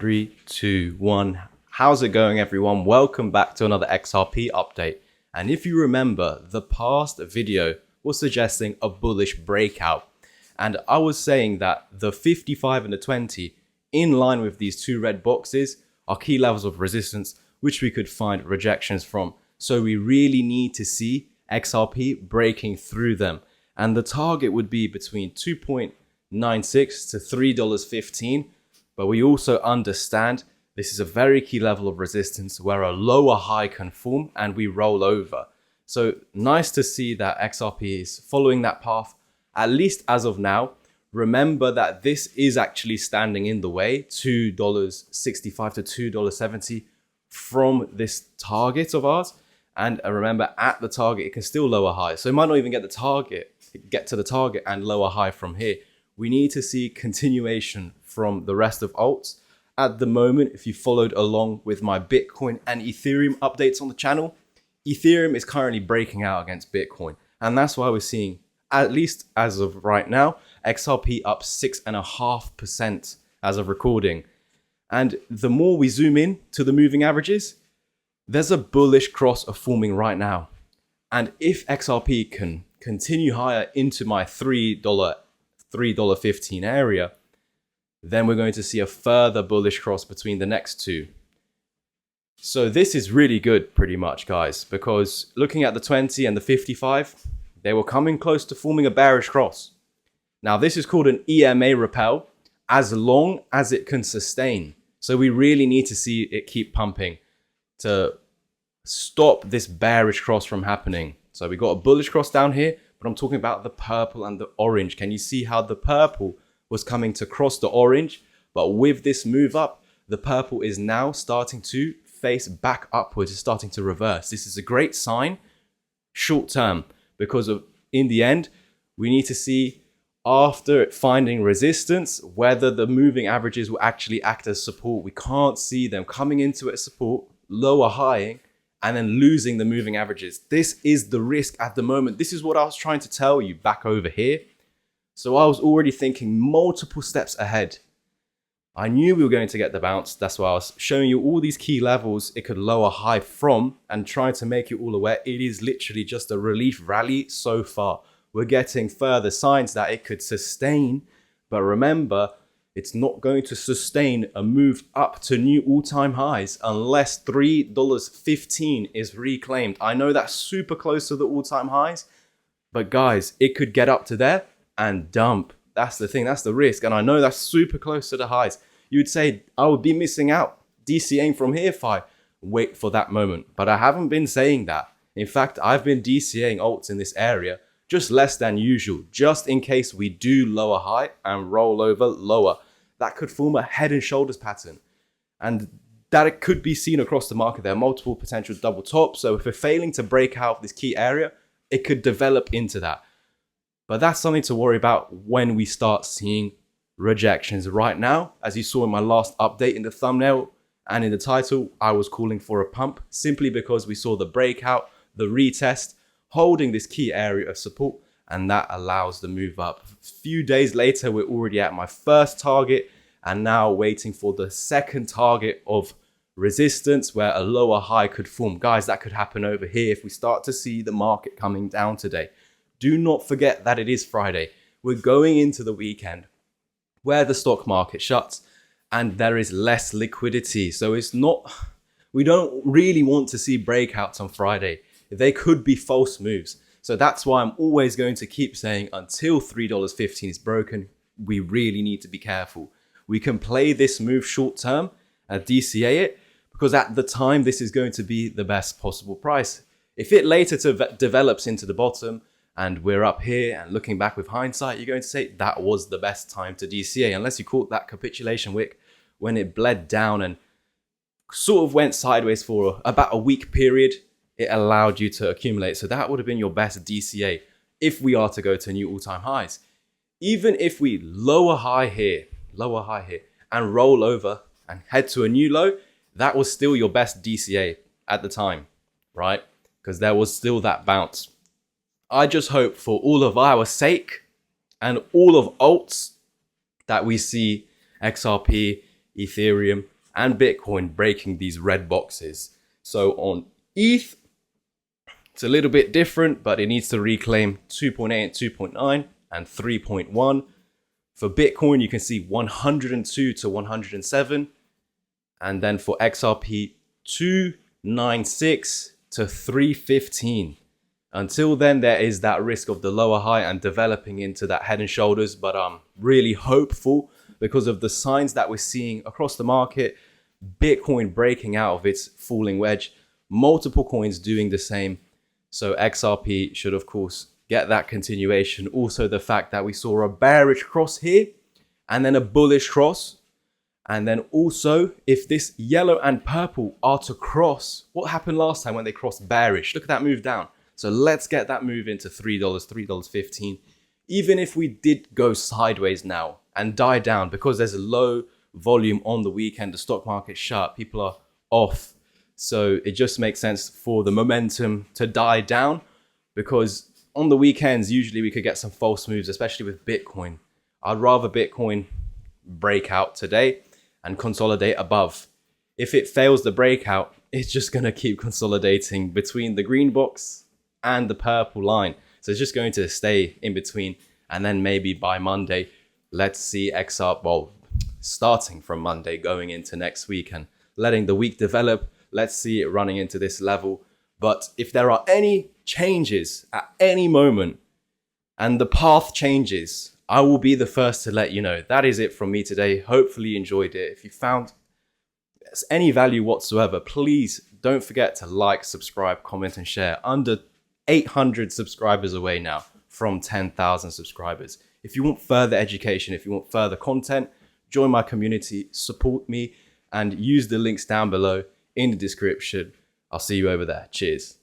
3, 2, 1. How's it going, everyone? Welcome back to another XRP update. And if you remember, the past video was suggesting a bullish breakout. And I was saying that the 55 and the 20, in line with these two red boxes, are key levels of resistance, which we could find rejections from. So we really need to see XRP breaking through them. And the target would be between 2.96 to $3.15. But we also understand this is a very key level of resistance where a lower high can form and we roll over. So nice to see that XRP is following that path, at least as of now. Remember that this is actually standing in the way, $2.65 to $2.70 from this target of ours. And remember, at the target, it can still lower high. So it might not even get to the target and lower high from here. We need to see continuation from the rest of alts. At the moment, if you followed along with my Bitcoin and Ethereum updates on the channel, Ethereum is currently breaking out against Bitcoin. And that's why we're seeing, at least as of right now, XRP up 6.5% as of recording. And the more we zoom in to the moving averages, there's a bullish cross forming right now. And if XRP can continue higher into my $3.15 area, then we're going to see a further bullish cross between the next two. So this is really good pretty much, guys, because looking at the 20 and the 55, they were coming close to forming a bearish cross. Now this is called an EMA repel as long as it can sustain. So we really need to see it keep pumping to stop this bearish cross from happening. So we got a bullish cross down here, but I'm talking about the purple and the orange. Can you see how the purple was coming to cross the orange? But with this move up, the purple is now starting to face back upwards. It's starting to reverse. This is a great sign short term because in the end, we need to see after finding resistance, whether the moving averages will actually act as support. We can't see them coming into it as support, lower highing, and then losing the moving averages. This is the risk at the moment. This is what I was trying to tell you back over here. So I was already thinking multiple steps ahead. I knew we were going to get the bounce. That's why I was showing you all these key levels it could lower high from and trying to make you all aware it is literally just a relief rally so far. We're getting further signs that it could sustain. But remember, it's not going to sustain a move up to new all-time highs unless $3.15 is reclaimed. I know that's super close to the all-time highs, but guys, it could get up to there and dump. That's the thing, that's the risk. And I know that's super close to the highs. You'd say I would be missing out DCAing from here if I wait for that moment. But I haven't been saying that. In fact, I've been DCAing alts in this area just less than usual, just in case we do lower high and roll over lower. That could form a head and shoulders pattern. And that it could be seen across the market. There are multiple potential double tops. So if we're failing to break out this key area, it could develop into that. But that's something to worry about when we start seeing rejections. Right now, as you saw in my last update in the thumbnail and in the title, I was calling for a pump simply because we saw the breakout, the retest, holding this key area of support, and that allows the move up. A few days later, we're already at my first target and now waiting for the second target of resistance where a lower high could form. Guys, that could happen over here if we start to see the market coming down today. Do not forget that it is Friday. We're going into the weekend where the stock market shuts and there is less liquidity. So we don't really want to see breakouts on Friday. They could be false moves. So that's why I'm always going to keep saying until $3.15 is broken, we really need to be careful. We can play this move short term and DCA it because at the time, this is going to be the best possible price. If it later develops into the bottom, and we're up here and looking back with hindsight, you're going to say that was the best time to DCA, unless you caught that capitulation wick when it bled down and sort of went sideways for about a week period. It allowed you to accumulate. So that would have been your best DCA if we are to go to new all-time highs. Even if we lower high here and roll over and head to a new low, that was still your best DCA at the time, right? Because there was still that bounce. I just hope for all of our sake and all of alts that we see XRP, Ethereum, and Bitcoin breaking these red boxes. So on ETH, it's a little bit different, but it needs to reclaim 2.8 and 2.9 and 3.1. For Bitcoin, you can see 102 to 107. And then for XRP, 296 to 315. Until then, there is that risk of the lower high and developing into that head and shoulders. But I'm really hopeful because of the signs that we're seeing across the market. Bitcoin breaking out of its falling wedge, multiple coins doing the same. So XRP should, of course, get that continuation. Also, the fact that we saw a bearish cross here and then a bullish cross. And then also, if this yellow and purple are to cross, what happened last time when they crossed bearish? Look at that move down. So let's get that move into $3, $3.15. Even if we did go sideways now and die down because there's a low volume on the weekend, the stock market shut, people are off. So it just makes sense for the momentum to die down, because on the weekends, usually we could get some false moves, especially with Bitcoin. I'd rather Bitcoin break out today and consolidate above. If it fails the breakout, it's just going to keep consolidating between the green box and the purple line. So it's just going to stay in between. And then maybe by Monday, let's see XRP, well, starting from Monday going into next week and letting the week develop. Let's see it running into this level. But if there are any changes at any moment and the path changes, I will be the first to let you know. That is it from me today. Hopefully you enjoyed it. If you found any value whatsoever, please don't forget to like, subscribe, comment, and share. Under 800 subscribers away now from 10,000 subscribers. If you want further education, if you want further content, join my community, support me, and use the links down below in the description. I'll see you over there. Cheers.